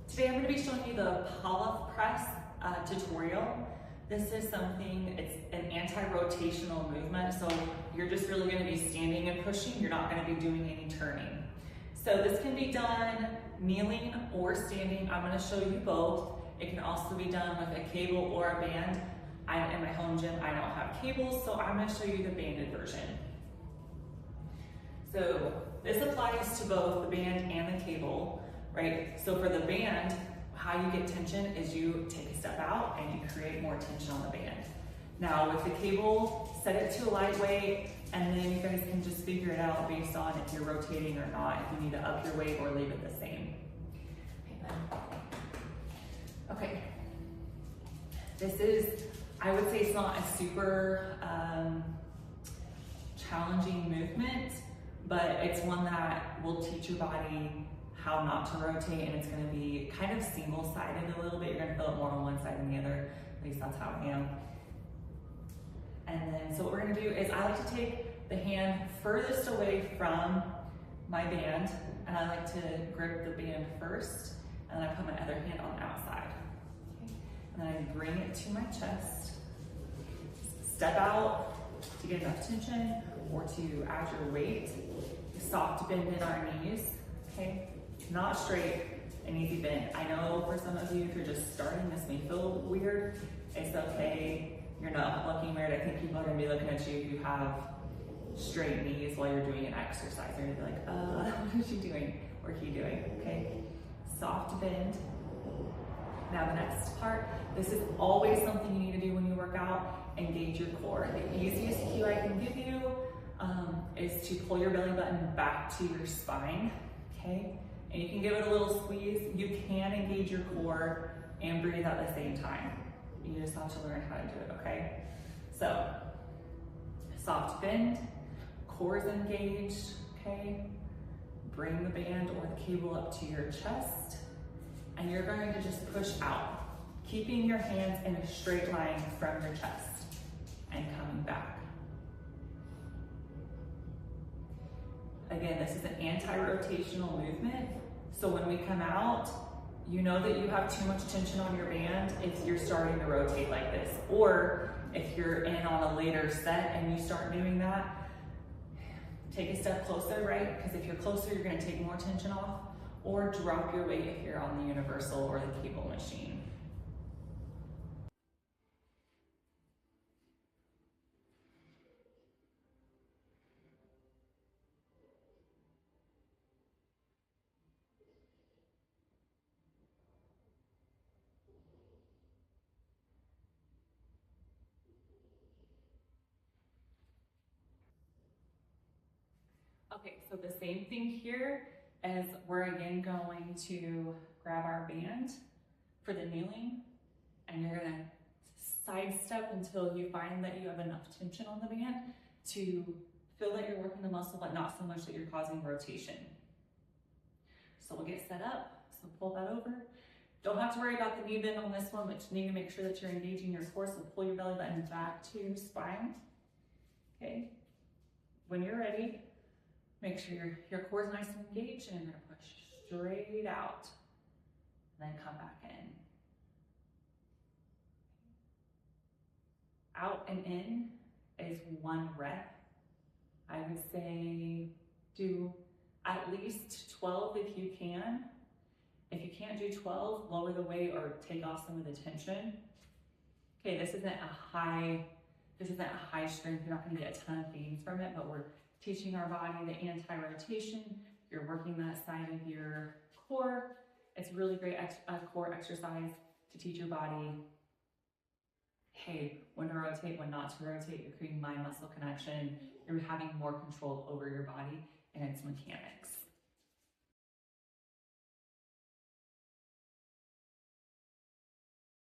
Today I'm going to be showing you the Pallof Press tutorial. This is something, it's an anti-rotational movement, so you're just really going to be standing and pushing. You're not going to be doing any turning. So this can be done kneeling or standing. I'm going to show you both. It can also be done with a cable or a band. In my home gym, I don't have cables, so I'm going to show you the banded version. So this applies to both the band and the cable, right? So for the band, how you get tension is you take a step out and you create more tension on the band. Now with the cable, set it to a lightweight, and then you guys can just figure it out based on if you're rotating or not, if you need to up your weight or leave it the same. Okay, this is, I would say it's not a super challenging movement, but it's one that will teach your body how not to rotate, and it's going to be kind of single-sided a little bit. You're going to feel it more on one side than the other. At least that's how I am. And then, so what we're going to do is I like to take the hand furthest away from my band, and I like to grip the band first, and then I put my other hand on the outside. Okay. And then I bring it to my chest, step out to get enough tension, or to add your weight. Soft bend in our knees, okay? Not straight, an easy bend. I know for some of you, if you're just starting, this may feel weird. It's okay, you're not looking weird. I think people are gonna be looking at you if you have straight knees while you're doing an exercise. They're gonna be like, what is she doing, or he doing, okay? Soft bend. Now the next part, this is always something you need to do when you work out, engage your core. The easiest cue I can give you is to pull your belly button back to your spine, okay? And you can give it a little squeeze. You can engage your core and breathe at the same time. You just have to learn how to do it, okay? So, soft bend, core is engaged, okay? Bring the band or the cable up to your chest, and you're going to just push out, keeping your hands in a straight line from your chest and coming back. Again, this is an anti-rotational movement. So when we come out, you know that you have too much tension on your band if you're starting to rotate like this. Or if you're in on a later set and you start doing that, take a step closer, right? Because if you're closer, you're gonna take more tension off. Or drop your weight if you're on the universal or the cable machine. Okay, so the same thing here as we're again going to grab our band for the kneeling, and you're gonna sidestep until you find that you have enough tension on the band to feel that you're working the muscle, but not so much that you're causing rotation. So we'll get set up, so pull that over. Don't have to worry about the knee bend on this one, but you need to make sure that you're engaging your core, so pull your belly button back to your spine, okay? When you're ready, make sure your core is nice and engaged, and you're gonna push straight out, and then come back in. Out and in is 1 rep. I would say do at least 12 if you can. If you can't do 12, lower the weight or take off some of the tension. Okay, this isn't a high strength. You're not gonna get a ton of gains from it, but we're teaching our body the anti-rotation. You're working that side of your core. It's really great core exercise to teach your body, hey, when to rotate, when not to rotate. You're creating mind-muscle connection. You're having more control over your body and its mechanics.